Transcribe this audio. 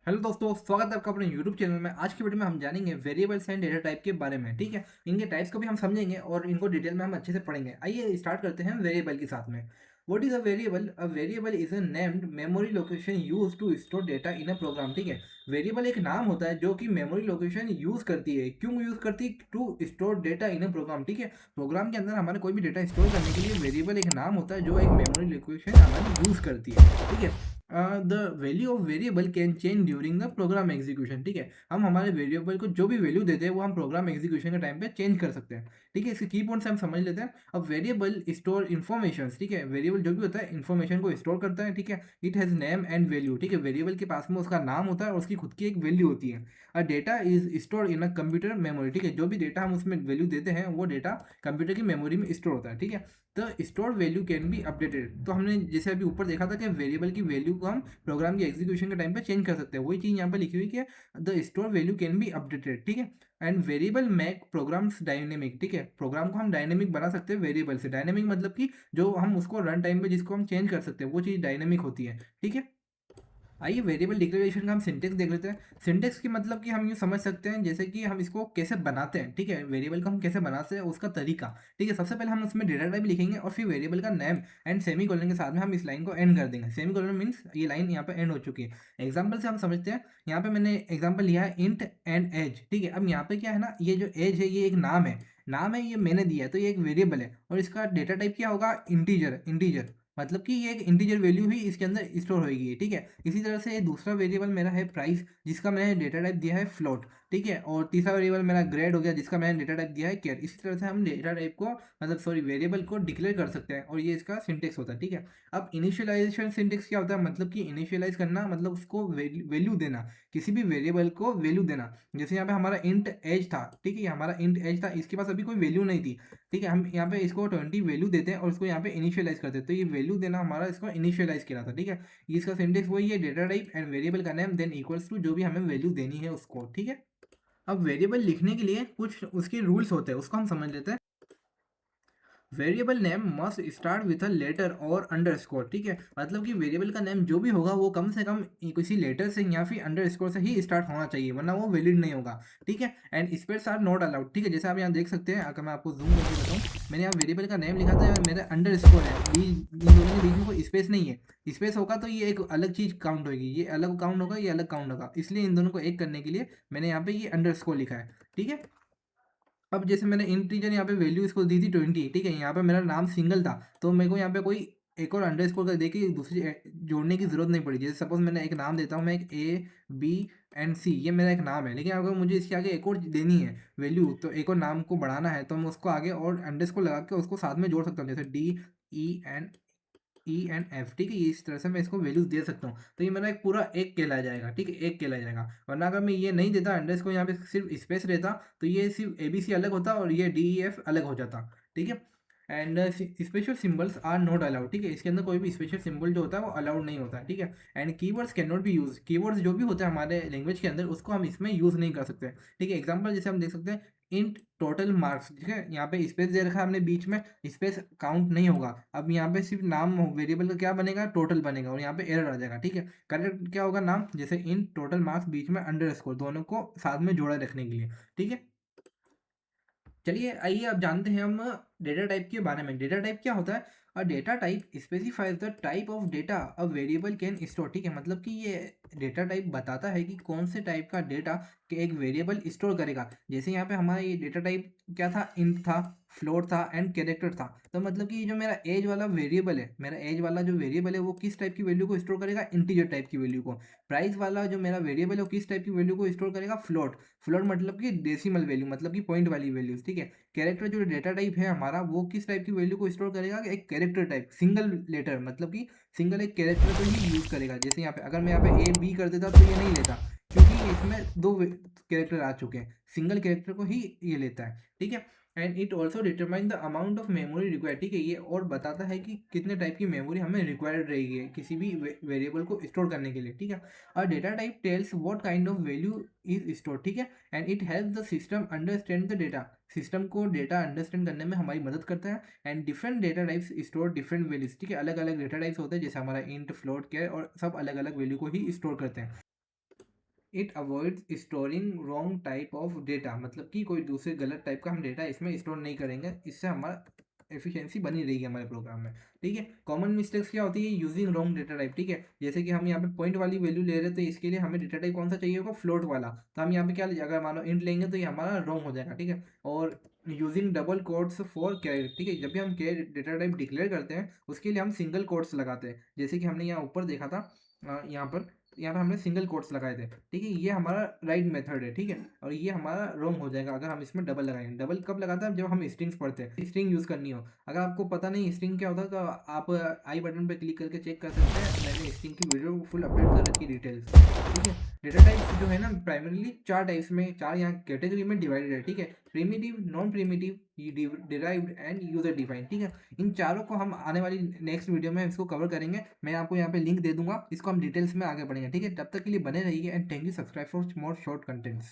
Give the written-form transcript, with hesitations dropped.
Hello दोस्तों, स्वागत है आपका अपने यूट्यूब चैनल में। आज की वीडियो में हम जानेंगे वेरिएबल्स एंड डेटा टाइप के बारे में। ठीक है, इनके टाइप्स को भी हम समझेंगे और इनको डिटेल में हम अच्छे से पढ़ेंगे। आइए स्टार्ट करते हैं वेरिएबल के साथ में। What is a variable? A variable is a named memory location use to store data in a program. ठीक है, वेरिएबल एक नाम होता है जो कि मेमोरी लोकेशन यूज करती है। क्यों यूज करती है? To store data in a program. ठीक है, प्रोग्राम के अंदर हमारे कोई भी डेटा स्टोर करने के लिए वेरिएबल एक नाम होता है जो एक मेमोरी लोकेशन हमारी यूज करती है। ठीक है, the value of variable can change during the program execution. ठीक है, हम हमारे वेरिएबल को जो भी वैल्यू देते हैं वो हम प्रोग्राम एग्जीक्यूशन के टाइम पे चेंज कर सकते हैं। ठीक है, इसके की पॉइंट्स हम समझ लेते हैं। अब वेरिएबल स्टोर इन्फॉर्मेशन। ठीक है, वेरिएबल जो भी होता है इन्फॉर्मेशन को स्टोर करता है। ठीक है, it has name and value. ठीक है, वेरिएबल के पास में उसका नाम होता है और उसकी खुद की एक वैल्यू होती है। A data is store in a computer memory. ठीक है, जो भी डेटा हम उसमें वैल्यू देते हैं वो डेटा कंप्यूटर की मेमोरी में स्टोर होता है। ठीक है, the store value can be updated. तो हमने जैसे अभी ऊपर देखा था कि वेरिएबल की वैल्यू को हम प्रोग्राम की एग्जीक्यूशन के टाइम पे चेंज कर सकते हैं। वही चीज़ यहाँ पे लिखी हुई कि the store value can be updated. ठीक है, and variable make programs dynamic. ठीक है, प्रोग्राम को हम डायनेमिक बना सकते हैं वेरिएबल से। डायनेमिक मतलब कि जो हम उसको रन टाइम पे जिसको हम चेंज कर सकते हैं वो चीज़ डायनेमिक होती है। ठीक है, आइए वेरिएबल डिक्लेरेशन का हम सिंटेक्स देख लेते हैं। सिंटेक्स की मतलब कि हम यूँ समझ सकते हैं जैसे कि हम इसको कैसे बनाते हैं। ठीक है, वेरिएबल को हम कैसे बनाते हैं उसका तरीका। ठीक है, सबसे पहले हम उसमें डेटा टाइप लिखेंगे और फिर वेरिएबल का नेम एंड सेमी कोलन के साथ में हम इस लाइन को एंड कर देंगे। सेमी कोलन मीन्स ये लाइन यहाँ पे एंड हो चुकी है। एग्जाम्पल से हम समझते हैं। यहाँ पे मैंने एग्जाम्पल लिया है इंट एंड एज। ठीक है, अब यहाँ पे क्या है ना, ये जो एज है ये एक नाम है। नाम है, ये मैंने दिया है तो ये एक वेरिएबल है और इसका डेटा टाइप क्या होगा? इंटीजर। इंटीजर मतलब कि ये एक इंटीजर वैल्यू ही इसके अंदर स्टोर होगी। ठीक है, इसी तरह से दूसरा वेरिएबल मेरा है प्राइस, जिसका मैंने डेटा टाइप दिया है फ्लोट। ठीक है, और तीसरा वेरिएबल मेरा ग्रेड हो गया जिसका मैंने डेटा टाइप दिया है केयर। इसी तरह से हम डेटा टाइप को मतलब सॉरी वेरिएबल को डिक्लेयर कर सकते हैं और ये इसका सिंटेक्स होता है। ठीक है, अब इनिशियलाइजेशन सिंटेक्स क्या होता है? मतलब कि इनिशियलाइज करना मतलब उसको वैल्यू देना, किसी भी वेरिएबल को वैल्यू देना। जैसे यहाँ पे हमारा इंट एज था। ठीक है, हमारा इंट एज था, इसके पास अभी कोई वैल्यू नहीं थी। ठीक है, हम यहाँ पे इसको 20 वैल्यू देते हैं और इसको यहाँ पे इनिशियलाइज करते हैं, तो ये वैल्यू देना हमारा इसको इनिशियलाइज किया था। ठीक है, ये इसका सिंटेक्स वही है, डेटा टाइप एंड वेरिएबल का नेम देन इक्वल्स टू जो भी हमें वैल्यू देनी है उसको। ठीक है, अब वेरिएबल लिखने के लिए कुछ उसके रूल्स होते हैं, उसको हम समझ लेते हैं। Variable name must start with a letter और अंडरस्कोर। ठीक है, मतलब कि वेरिएबल का नेम जो भी होगा वो कम से कम किसी लेटर से या फिर अंडरस्कोर से ही स्टार्ट होना चाहिए, वरना वो वैलिड नहीं होगा। ठीक है, and space are not allowed. ठीक है, जैसे आप यहाँ देख सकते हैं, अगर मैं आपको जूम करके बताऊँ, मैंने यहाँ वेरिएबल का नेम लिखा था, मेरा अंडरस्कोर है, इन दोनों के बीच में कोई स्पेस नहीं है। स्पेस होगा तो ये एक अलग चीज़ काउंट होगी, ये अलग काउंट होगा, ये अलग काउंट होगा, इसलिए इन दोनों को एक करने के लिए मैंने यहाँ पे ये अंडरस्कोर लिखा है। ठीक है, अब जैसे मैंने इंटीजर यहाँ पे वैल्यू इसको दी थी 20। ठीक है, यहाँ पे मेरा नाम सिंगल था तो मेरे को यहाँ पे कोई एक और अंडरस्कोर कर दे के दूसरी जोड़ने की जरूरत नहीं पड़ी। जैसे सपोज मैंने एक नाम देता हूँ, मैं एक ए बी एंड सी, ये मेरा एक नाम है, लेकिन अगर मुझे इसके आगे एक और देनी है वैल्यू, तो एक और नाम को बढ़ाना है तो मैं उसको आगे और अंडरस्कोर लगा के उसको साथ में जोड़ सकता हूँ, जैसे डी एंड एफ। ठीक है, ये इस तरह से मैं इसको वैल्यूज दे सकता हूँ, तो ये मेरा एक पूरा एक कहला जाएगा। ठीक है, एक कहला जाएगा, वरना अगर मैं ये नहीं देता अंडर्स को, यहाँ पे सिर्फ स्पेस रहता, तो ये सिर्फ ए बी सी अलग होता और ये डी ई एफ अलग हो जाता। ठीक है, and special symbols are not allowed. ठीक है, इसके अंदर कोई भी स्पेशल सिंबल जो होता है वो अलाउड नहीं होता है। ठीक है, and keywords can not be use. Keywords जो भी होते हैं हमारे लैंग्वेज के अंदर उसको हम इसमें यूज नहीं कर सकते। ठीक है, एग्जाम्पल जैसे हम देख सकते हैं इंट टोटल मार्क्स। ठीक है, यहाँ पे स्पेस दे रखा है हमने बीच में, स्पेस काउंट नहीं होगा। अब यहाँ पे सिर्फ नाम वेरिएबल का क्या बनेगा? टोटल बनेगा, और यहाँ पे एरर आ जाएगा। ठीक है, करेक्ट क्या होगा? नाम, जैसे इन टोटल मार्क्स बीच में अंडरस्कोर, दोनों को साथ में जोड़ा रखने के लिए। ठीक है, चलिए आइए अब जानते हैं हम डेटा टाइप के बारे में। डेटा टाइप क्या होता है? A data type specifies the type of data a variable can store. ठीक है, मतलब कि ये डेटा टाइप बताता है कि कौन से टाइप का डेटा के एक वेरिएबल स्टोर करेगा। जैसे यहाँ पे हमारा ये डेटा टाइप क्या था? इंट था, फ्लोट था एंड कैरेक्टर था। तो मतलब कि जो मेरा एज वाला वेरिएबल है, मेरा एज वाला जो वेरिएबल है वो किस टाइप की वैल्यू को स्टोर करेगा? इंटीजर टाइप की वैल्यू को। प्राइस वाला जो मेरा वेरिएबल है वो किस टाइप की वैल्यू को स्टोर करेगा? फ्लोट। फ्लोट मतलब कि डेसिमल वैल्यू, मतलब कि पॉइंट वाली वैल्यूज। ठीक है, कैरेक्टर जो डेटा टाइप है हमारा वो किस टाइप की वैल्यू को स्टोर करेगा? एक कैरेक्टर टाइप, सिंगल लेटर, मतलब कि सिंगल एक कैरेक्टर को ही यूज करेगा। जैसे यहाँ पे अगर मैं यहाँ पे ए बी कर देता तो ये नहीं लेता, क्योंकि इसमें दो कैरेक्टर आ चुके हैं, सिंगल कैरेक्टर को ही ये लेता है। ठीक है, and it also determine the amount of memory required. ठीक है, ये और बताता है कि कितने टाइप की मेमोरी हमें रिक्वायर्ड रहेगी किसी भी वेरिएबल को स्टोर करने के लिए। ठीक है, और data type tells what kind of value is store. ठीक है, and it help the system understand the data. System को डेटा अंडरस्टैंड करने में हमारी मदद करता है। And different data types store different values. ठीक है, अलग अलग डेटा टाइप्स होते हैं, जैसे हमारा इंट फ्लोट क्या है, और सब अलग अलग वैल्यू को ही स्टोर करते हैं। It avoids storing wrong type of data, मतलब कि कोई दूसरे गलत टाइप का हम डेटा इसमें स्टोर नहीं करेंगे, इससे हमारा एफिशिएंसी बनी रहेगी हमारे प्रोग्राम में। ठीक है, कॉमन मिस्टेक्स क्या होती है, यूजिंग रॉन्ग डेटा टाइप। ठीक है, जैसे कि हम यहाँ पे पॉइंट वाली वैल्यू ले रहे हैं, तो इसके लिए हमें डेटा टाइप कौन सा चाहिए होगा, फ्लोट वाला। तो हम यहाँ पे क्या अगर मानो इंट लेंगे तो ये हमारा रॉन्ग हो जाएगा। ठीक है, और using double quotes for character. ठीक है, जब भी हम डेटा टाइप डिक्लेयर करते हैं उसके लिए हम सिंगल कोट्स लगाते हैं, जैसे कि हमने यहाँ ऊपर देखा था। यहाँ पर हमने सिंगल कोट्स लगाए थे। ठीक है, ये हमारा राइट मेथड है। ठीक है, और ये हमारा रॉन्ग हो जाएगा अगर हम इसमें डबल लगाएंगे। डबल कब लगाता है, जब हम स्ट्रिंग्स पढ़ते हैं, स्ट्रिंग यूज़ करनी हो। अगर आपको पता नहीं स्ट्रिंग क्या होता है, तो आप आई बटन पर क्लिक करके चेक कर सकते हैं, मैंने स्ट्रिंग की वीडियो फुल अपडेट कर रखी डिटेल्स। ठीक है, डेटा टाइप्स जो है ना प्राइमरीली चार टाइप्स में, चार यहाँ कैटेगरी में डिवाइडेड है। ठीक है, primitive, non primitive, derived and user defined. ठीक है, इन चारों को हम आने वाली नेक्स्ट वीडियो में इसको कवर करेंगे। मैं आपको यहाँ पे लिंक दे दूंगा, इसको हम डिटेल्स में आगे बढ़ेंगे। ठीक है, तब तक के लिए बने रहिए and thank you, subscribe for more short contents.